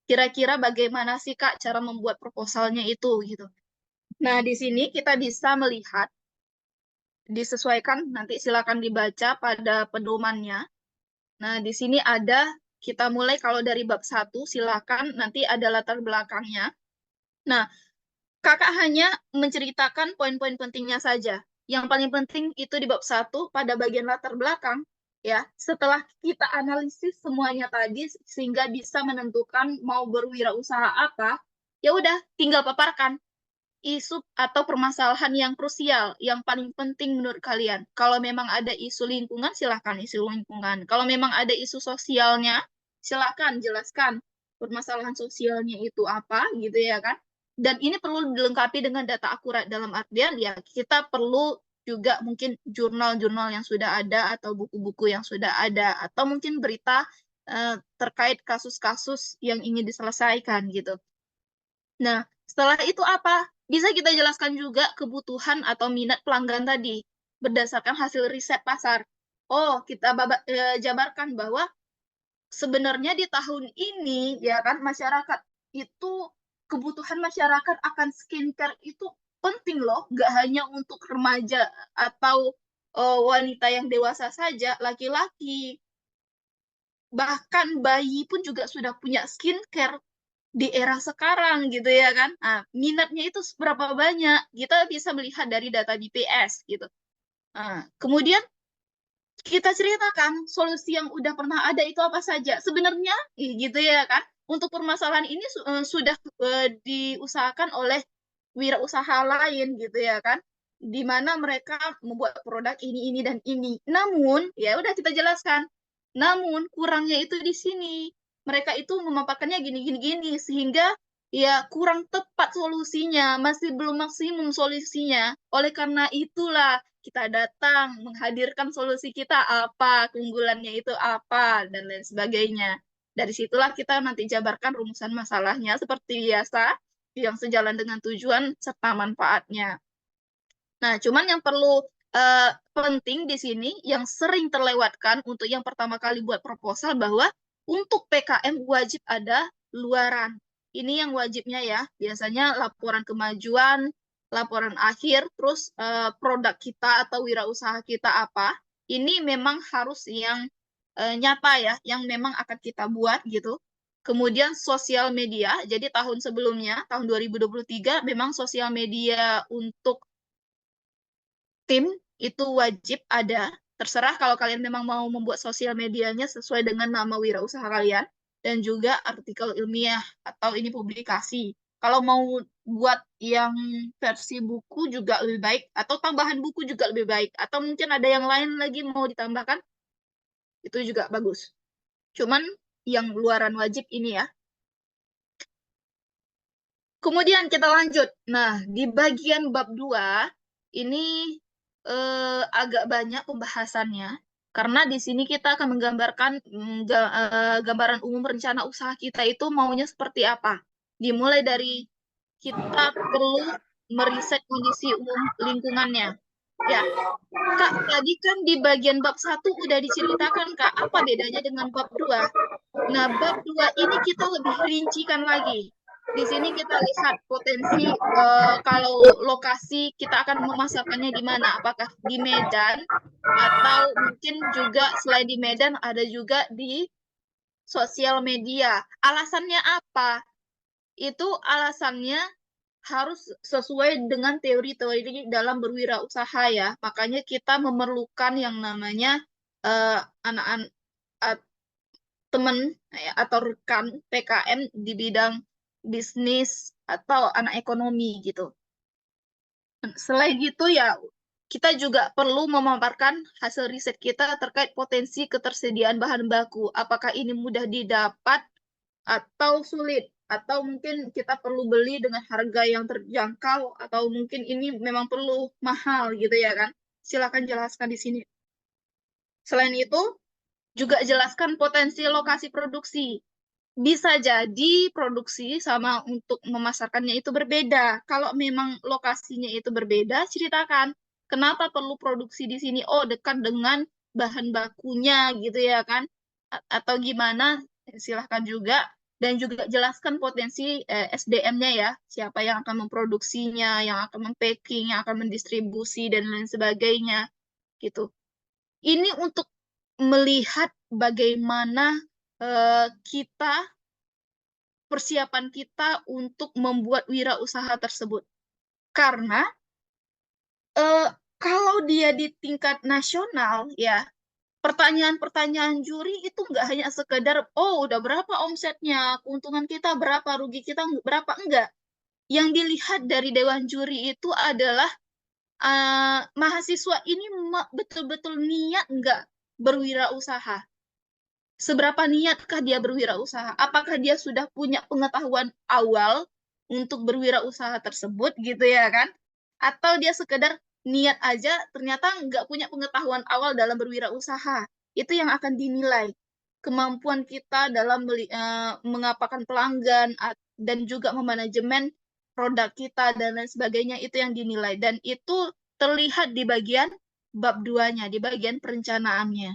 Kira-kira bagaimana sih Kak cara membuat proposalnya itu gitu. Nah, di sini kita bisa melihat disesuaikan, nanti silakan dibaca pada pedomannya. Nah, di sini ada, kita mulai kalau dari bab 1, silakan nanti ada latar belakangnya. Nah, Kakak hanya menceritakan poin-poin pentingnya saja. Yang paling penting itu di bab 1 pada bagian latar belakang, ya. Setelah kita analisis semuanya tadi sehingga bisa menentukan mau berwirausaha apa, ya udah tinggal paparkan isu atau permasalahan yang krusial, yang paling penting menurut kalian. Kalau memang ada isu lingkungan, silahkan isu lingkungan. Kalau memang ada isu sosialnya, silahkan jelaskan permasalahan sosialnya itu apa, gitu ya kan. Dan ini perlu dilengkapi dengan data akurat dalam artian, ya kita perlu juga mungkin jurnal-jurnal yang sudah ada, atau buku-buku yang sudah ada, atau mungkin berita terkait kasus-kasus yang ingin diselesaikan, gitu. Nah, setelah itu apa? Bisa kita jelaskan juga kebutuhan atau minat pelanggan tadi berdasarkan hasil riset pasar. Oh, kita jabarkan bahwa sebenarnya di tahun ini ya kan masyarakat itu kebutuhan masyarakat akan skincare itu penting loh, nggak hanya untuk remaja atau wanita yang dewasa saja, laki-laki bahkan bayi pun juga sudah punya skincare di era sekarang gitu ya kan. Nah, minatnya itu seberapa banyak? Kita bisa melihat dari data BPS gitu. Nah, kemudian kita ceritakan solusi yang udah pernah ada itu apa saja. Sebenarnya gitu ya kan. Untuk permasalahan ini sudah diusahakan oleh wirausaha lain gitu ya kan. Di mana mereka membuat produk ini dan ini. Namun, ya udah kita jelaskan. Namun kurangnya itu di sini. Mereka itu memaparkannya gini sehingga ya kurang tepat solusinya, masih belum maksimum solusinya. Oleh karena itulah kita datang menghadirkan solusi kita apa, keunggulannya itu apa, dan lain sebagainya. Dari situlah kita nanti jabarkan rumusan masalahnya seperti biasa, yang sejalan dengan tujuan serta manfaatnya. Nah, cuman yang perlu penting di sini, yang sering terlewatkan untuk yang pertama kali buat proposal, bahwa untuk PKM wajib ada luaran. Ini yang wajibnya ya, biasanya laporan kemajuan, laporan akhir, terus produk kita atau wirausaha kita apa. Ini memang harus yang nyata ya, yang memang akan kita buat gitu. Kemudian sosial media, jadi tahun sebelumnya, tahun 2023, memang sosial media untuk tim itu wajib ada. Terserah kalau kalian memang mau membuat sosial medianya sesuai dengan nama wirausaha kalian. Dan juga artikel ilmiah atau ini publikasi. Kalau mau buat yang versi buku juga lebih baik. Atau tambahan buku juga lebih baik. Atau mungkin ada yang lain lagi mau ditambahkan. Itu juga bagus. Cuman yang luaran wajib ini ya. Kemudian kita lanjut. Nah, di bagian bab 2 ini agak banyak pembahasannya karena di sini kita akan menggambarkan gambaran umum rencana usaha kita itu maunya seperti apa. Dimulai dari kita perlu meriset kondisi umum lingkungannya. Ya, Kak, tadi kan di bagian bab 1 udah diceritakan, Kak, apa bedanya dengan bab 2. Nah, bab 2 ini kita lebih rincikan lagi. Di sini kita lihat potensi kalau lokasi kita akan memasarkannya di mana. Apakah di Medan atau mungkin juga selain di Medan ada juga di sosial media. Alasannya apa? Itu alasannya harus sesuai dengan teori-teori dalam berwirausaha ya. Makanya kita memerlukan yang namanya anak-anak teman ya, atau rekan PKM di bidang bisnis atau anak ekonomi gitu. Selain itu ya kita juga perlu memaparkan hasil riset kita terkait potensi ketersediaan bahan baku. Apakah ini mudah didapat atau sulit? Atau mungkin kita perlu beli dengan harga yang terjangkau atau mungkin ini memang perlu mahal gitu ya kan? Silakan jelaskan di sini. Selain itu, juga jelaskan potensi lokasi produksi. Bisa jadi produksi sama untuk memasarkannya itu berbeda. Kalau memang lokasinya itu berbeda, ceritakan kenapa perlu produksi di sini. Oh, dekat dengan bahan bakunya gitu ya kan? Atau gimana? Silahkan juga. dan juga jelaskan potensi SDM-nya ya, siapa yang akan memproduksinya, yang akan mempacking, yang akan mendistribusi dan lain sebagainya gitu. Ini untuk melihat bagaimana kita persiapan kita untuk membuat wirausaha tersebut. Karena eh, kalau dia di tingkat nasional ya, pertanyaan-pertanyaan juri itu nggak hanya sekedar, oh udah berapa omsetnya, keuntungan kita berapa, rugi kita berapa, enggak. Yang dilihat dari Dewan Juri itu adalah mahasiswa ini betul-betul niat nggak berwirausaha. Seberapa niatkah dia berwirausaha? Apakah dia sudah punya pengetahuan awal untuk berwirausaha tersebut gitu ya kan? Atau dia sekedar niat aja ternyata nggak punya pengetahuan awal dalam berwirausaha. Itu yang akan dinilai. Kemampuan kita dalam mengapakan pelanggan dan juga memanajemen produk kita dan lain sebagainya itu yang dinilai. Dan itu terlihat di bagian bab 2-nya, di bagian perencanaannya.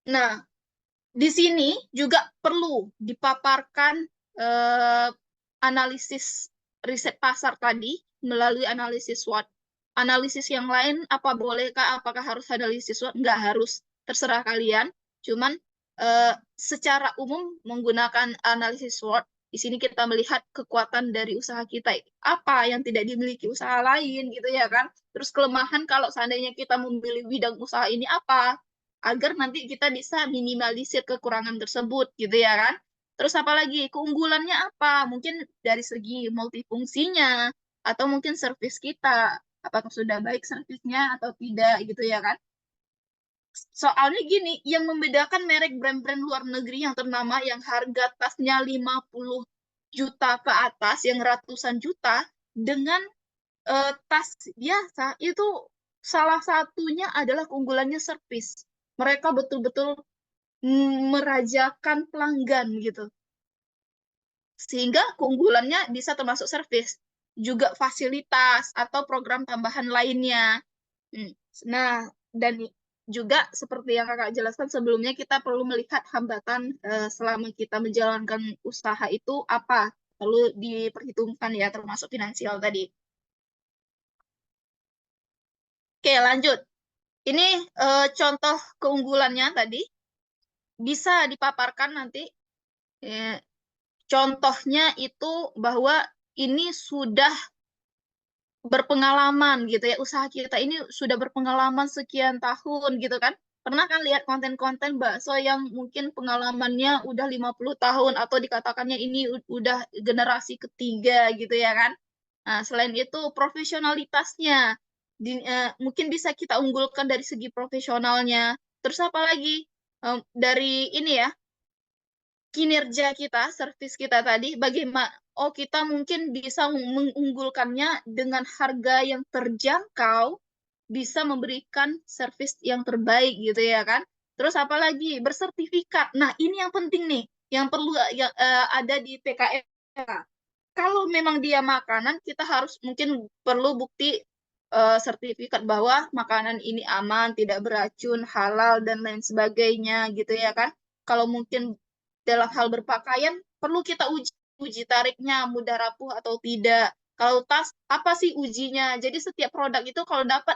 Nah, di sini juga perlu dipaparkan eh, analisis riset pasar tadi melalui analisis SWOT. Analisis yang lain apa bolehkah? Apakah harus analisis SWOT? Nggak harus, terserah kalian. Cuman secara umum menggunakan analisis SWOT, di sini kita melihat kekuatan dari usaha kita. Apa yang tidak dimiliki usaha lain gitu ya kan? Terus kelemahan kalau seandainya kita memilih bidang usaha ini apa? Agar nanti kita bisa minimalisir kekurangan tersebut gitu ya kan. Terus apalagi keunggulannya apa? Mungkin dari segi multifungsinya atau mungkin servis kita. Apakah sudah baik servisnya atau tidak gitu ya kan. Soalnya gini, yang membedakan merek brand-brand luar negeri yang ternama yang harga tasnya 50 juta ke atas, yang ratusan juta, dengan tas biasa, itu salah satunya adalah keunggulannya servis. Mereka betul-betul merajakan pelanggan gitu. Sehingga keunggulannya bisa termasuk servis, juga fasilitas atau program tambahan lainnya. Hmm. Nah, dan juga seperti yang kakak jelaskan sebelumnya, kita perlu melihat hambatan selama kita menjalankan usaha itu apa, perlu diperhitungkan ya, termasuk finansial tadi. Oke, lanjut. Ini contoh keunggulannya tadi bisa dipaparkan nanti. Eh, Contohnya itu bahwa ini sudah berpengalaman gitu ya, usaha kita ini sudah berpengalaman sekian tahun gitu kan. Pernah kan lihat konten-konten bakso yang mungkin pengalamannya udah 50 tahun atau dikatakannya ini udah generasi ketiga gitu ya kan. Nah, selain itu profesionalitasnya mungkin bisa kita unggulkan dari segi profesionalnya. Terus apa lagi? Dari ini ya, kinerja kita, servis kita tadi, bagaimana? Oh, kita mungkin bisa mengunggulkannya dengan harga yang terjangkau, bisa memberikan servis yang terbaik gitu ya kan? Terus apa lagi? Bersertifikat. Nah, ini yang penting nih, yang perlu ada di PKM. Kalau memang dia makanan, kita harus mungkin perlu bukti sertifikat bahwa makanan ini aman, tidak beracun, halal dan lain sebagainya gitu ya kan? Kalau mungkin dalam hal berpakaian, perlu kita uji tariknya, mudah rapuh atau tidak. Kalau tas, apa sih ujinya? Jadi setiap produk itu kalau dapat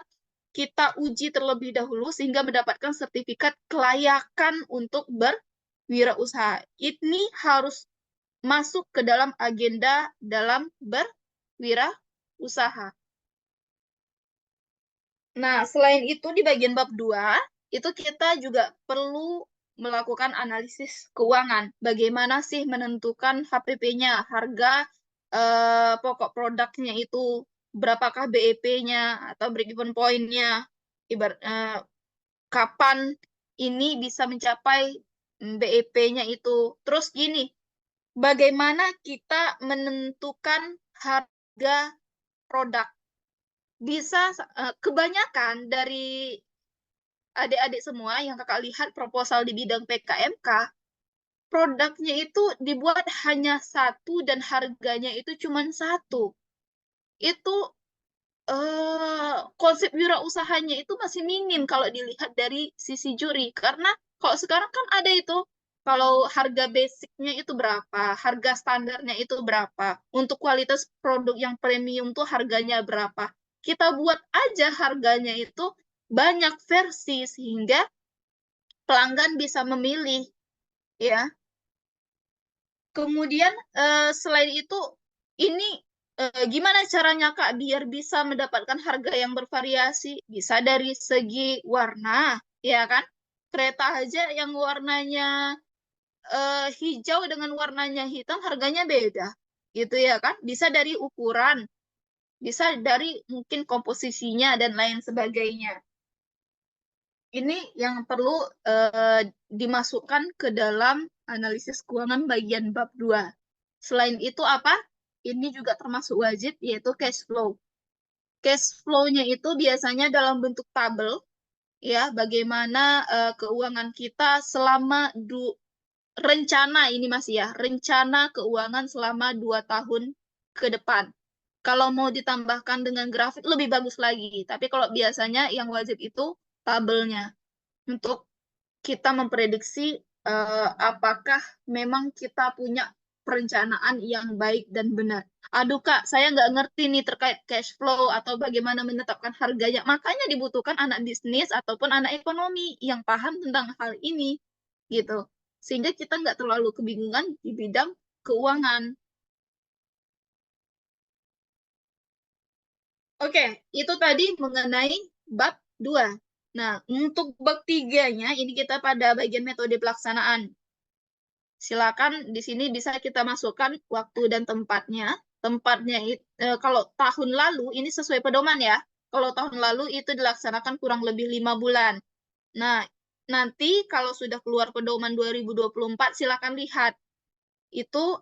kita uji terlebih dahulu sehingga mendapatkan sertifikat kelayakan untuk berwirausaha. Ini harus masuk ke dalam agenda dalam berwirausaha. Nah, selain itu di bagian bab 2, itu kita juga perlu melakukan analisis keuangan. Bagaimana sih menentukan HPP-nya, harga pokok produknya itu, berapakah BEP-nya atau break-even point-nya, kapan ini bisa mencapai BEP-nya itu. Terus gini, bagaimana kita menentukan harga produk? Bisa kebanyakan dari adik-adik semua yang kakak lihat proposal di bidang PKMK, produknya itu dibuat hanya satu dan harganya itu cuma satu. Itu konsep wirausahanya itu masih minim kalau dilihat dari sisi juri. Karena kalau sekarang kan ada itu Kalau harga basicnya itu berapa, harga standarnya itu berapa, untuk kualitas produk yang premium tuh harganya berapa. Kita buat aja harganya itu banyak versi sehingga pelanggan bisa memilih, ya. Kemudian selain itu, ini gimana caranya Kak biar bisa mendapatkan harga yang bervariasi? Bisa dari segi warna, ya kan? Kereta aja yang warnanya hijau dengan warnanya hitam harganya beda, gitu ya kan? Bisa dari ukuran, bisa dari mungkin komposisinya dan lain sebagainya. Ini yang perlu dimasukkan ke dalam analisis keuangan bagian bab 2. Selain itu apa? Ini juga termasuk wajib, yaitu cash flow. Cash flow-nya itu biasanya dalam bentuk tabel, ya, bagaimana keuangan kita selama rencana ini masih ya, rencana keuangan selama 2 tahun ke depan. Kalau mau ditambahkan dengan grafik lebih bagus lagi. Tapi kalau biasanya yang wajib itu tabelnya untuk kita memprediksi apakah memang kita punya perencanaan yang baik dan benar. Aduh Kak, saya nggak ngerti nih terkait cash flow atau bagaimana menetapkan harganya. Makanya dibutuhkan anak bisnis ataupun anak ekonomi yang paham tentang hal ini, gitu. Sehingga kita nggak terlalu kebingungan di bidang keuangan. Oke, itu tadi mengenai bab 2. Nah, untuk bab 3-nya, ini kita pada bagian metode pelaksanaan. Silakan di sini bisa kita masukkan waktu dan tempatnya. Tempatnya kalau tahun lalu ini sesuai pedoman ya. Kalau tahun lalu itu dilaksanakan kurang lebih 5 bulan. Nah, nanti kalau sudah keluar pedoman 2024 silakan lihat itu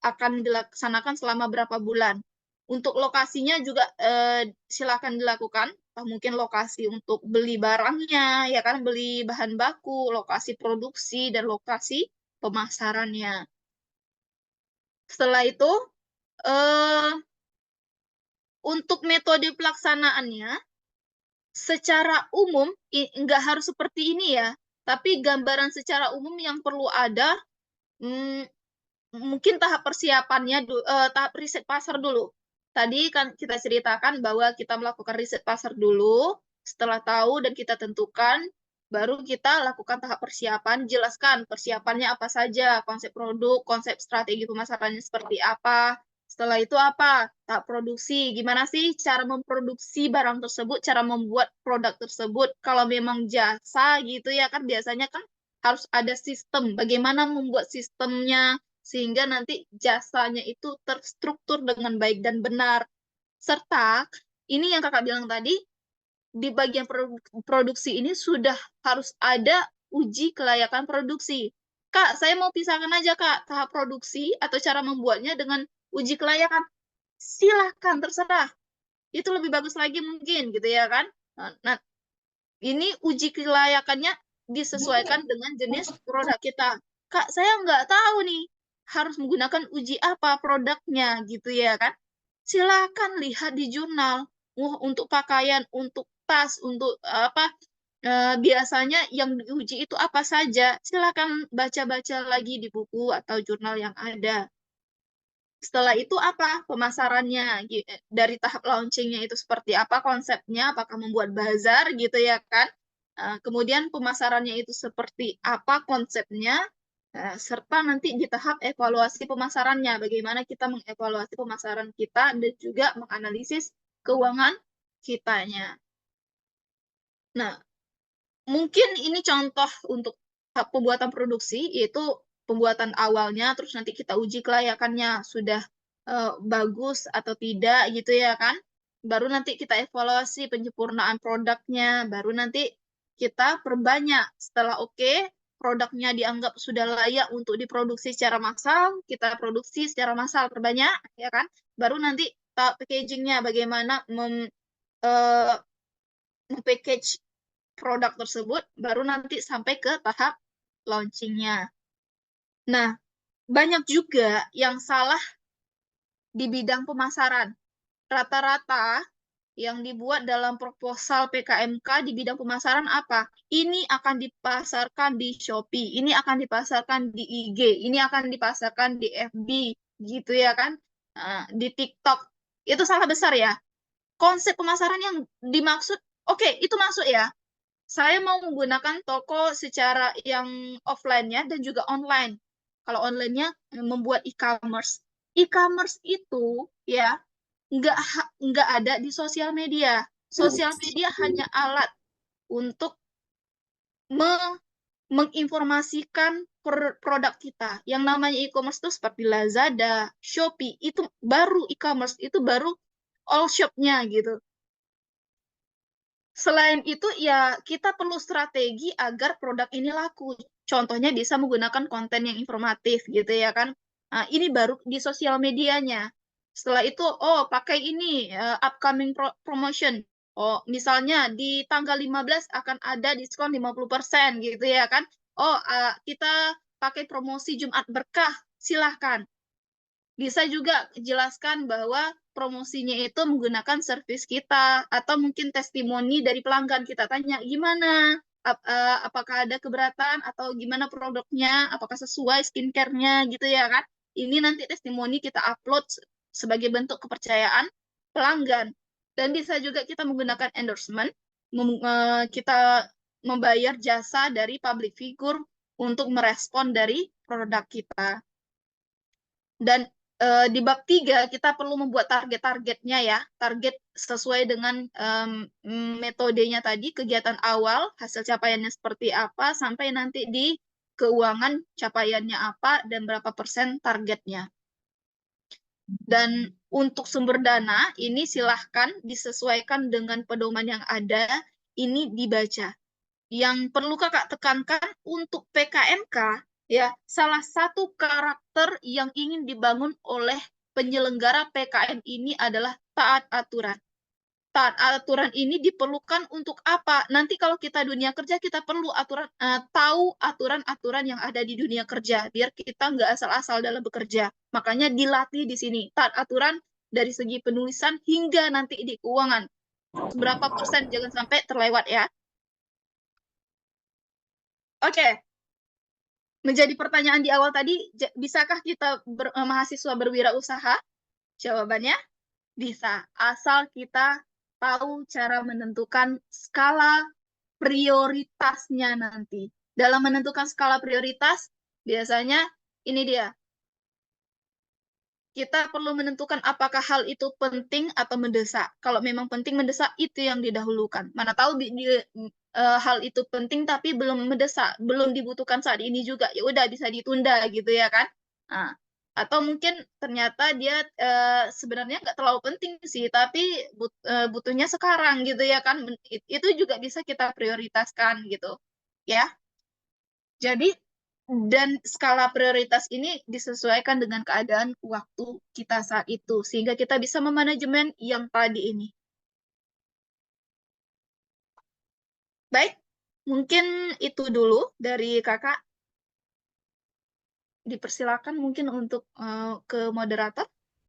akan dilaksanakan selama berapa bulan. Untuk lokasinya juga silakan dilakukan. Mungkin lokasi untuk beli barangnya, ya kan, beli bahan baku, lokasi produksi, dan lokasi pemasarannya. Setelah itu, eh, untuk metode pelaksanaannya, secara umum, nggak harus seperti ini ya, tapi gambaran secara umum yang perlu ada, hmm, mungkin tahap persiapannya, tahap riset pasar dulu. Tadi kan kita ceritakan bahwa kita melakukan riset pasar dulu, setelah tahu dan kita tentukan, baru kita lakukan tahap persiapan, jelaskan persiapannya apa saja, konsep produk, konsep strategi pemasarannya seperti apa. Setelah itu apa? Tahap produksi. Gimana sih cara memproduksi barang tersebut, cara membuat produk tersebut. Kalau memang jasa gitu ya kan, biasanya kan harus ada sistem. Bagaimana membuat sistemnya, sehingga nanti jasanya itu terstruktur dengan baik dan benar. Serta, ini yang kakak bilang tadi, di bagian produksi ini sudah harus ada uji kelayakan produksi. Kak, saya mau pisahkan aja Kak, tahap produksi atau cara membuatnya dengan uji kelayakan. Silahkan, terserah. Itu lebih bagus lagi mungkin, gitu ya kan? Nah, ini uji kelayakannya disesuaikan dengan jenis produk kita. Kak, saya nggak tahu nih harus menggunakan uji apa produknya gitu ya kan. Silakan lihat di jurnal. Untuk pakaian, untuk tas, untuk apa biasanya yang diuji itu apa saja. Silakan baca-baca lagi di buku atau jurnal yang ada. Setelah itu apa pemasarannya dari tahap launchingnya itu seperti apa konsepnya, apakah membuat bazar gitu ya kan. Kemudian pemasarannya itu seperti apa konsepnya, serta nanti di tahap evaluasi pemasarannya, bagaimana kita mengevaluasi pemasaran kita dan juga menganalisis keuangan kitanya. Nah, mungkin ini contoh untuk tahap pembuatan produksi, yaitu pembuatan awalnya, terus nanti kita uji kelayakannya sudah bagus atau tidak gitu ya kan. Baru nanti kita evaluasi penyempurnaan produknya, baru nanti kita perbanyak. Setelah oke, produknya dianggap sudah layak untuk diproduksi secara massal, kita produksi secara massal perbanyak, ya kan. Baru nanti tahap packagingnya, bagaimana eh, package produk tersebut, baru nanti sampai ke tahap launchingnya. Nah, banyak juga yang salah di bidang pemasaran. Rata-rata yang dibuat dalam proposal PKMK di bidang pemasaran apa? Ini akan dipasarkan di Shopee, ini akan dipasarkan di IG, ini akan dipasarkan di FB, gitu ya kan? Di TikTok. Itu salah besar ya. Konsep pemasaran yang dimaksud, oke, itu masuk ya. Saya mau menggunakan toko secara yang offline-nya dan juga online. Kalau online-nya membuat e-commerce. E-commerce itu ya nggak ada di sosial media. Sosial media hanya alat untuk menginformasikan produk kita. Yang namanya e-commerce itu seperti Lazada, Shopee, itu baru e-commerce, itu baru all shop-nya gitu. Selain itu, ya kita perlu strategi agar produk ini laku. Contohnya bisa menggunakan konten yang informatif gitu ya kan. Nah, ini baru di sosial medianya. Setelah itu, oh pakai ini upcoming promotion. Oh, misalnya di tanggal 15 akan ada diskon 50% gitu ya kan. Oh, kita pakai promosi Jumat Berkah, silahkan. Bisa juga jelaskan bahwa promosinya itu menggunakan servis kita atau mungkin testimoni dari pelanggan. Kita tanya gimana, apakah ada keberatan atau gimana produknya, apakah sesuai skincare-nya gitu ya kan. Ini nanti testimoni kita upload sebagai bentuk kepercayaan pelanggan. Dan bisa juga kita menggunakan endorsement, kita membayar jasa dari public figure untuk merespon dari produk kita. Dan di bab 3 kita perlu membuat target-targetnya ya, target sesuai dengan metodenya tadi, kegiatan awal, hasil capaiannya seperti apa, sampai nanti di keuangan capaiannya apa, dan berapa persen targetnya. Dan untuk sumber dana, ini silahkan disesuaikan dengan pedoman yang ada, ini dibaca. Yang perlu kakak tekankan untuk PKMK, ya, salah satu karakter yang ingin dibangun oleh penyelenggara PKM ini adalah taat aturan. Taat aturan ini diperlukan untuk apa? Nanti kalau kita dunia kerja, kita perlu tahu aturan-aturan yang ada di dunia kerja, biar kita nggak asal-asal dalam bekerja. Makanya dilatih di sini, taat aturan dari segi penulisan hingga nanti di keuangan. Berapa persen jangan sampai terlewat ya. Oke, menjadi pertanyaan di awal tadi, bisakah kita mahasiswa berwirausaha? Jawabannya bisa, asal kita tahu cara menentukan skala prioritasnya nanti. Dalam menentukan skala prioritas, biasanya ini dia, kita perlu menentukan apakah hal itu penting atau mendesak. Kalau memang penting mendesak, itu yang didahulukan. Mana tahu hal itu penting tapi belum mendesak, belum dibutuhkan saat ini juga. Ya udah bisa ditunda gitu ya kan. Nah, atau mungkin ternyata dia sebenarnya nggak terlalu penting sih, tapi butuhnya sekarang gitu ya kan. Itu juga bisa kita prioritaskan gitu. Ya. Jadi, dan skala prioritas ini disesuaikan dengan keadaan waktu kita saat itu, sehingga kita bisa memanajemen yang tadi ini. Baik, mungkin itu dulu dari kakak. Dipersilakan mungkin untuk ke moderator.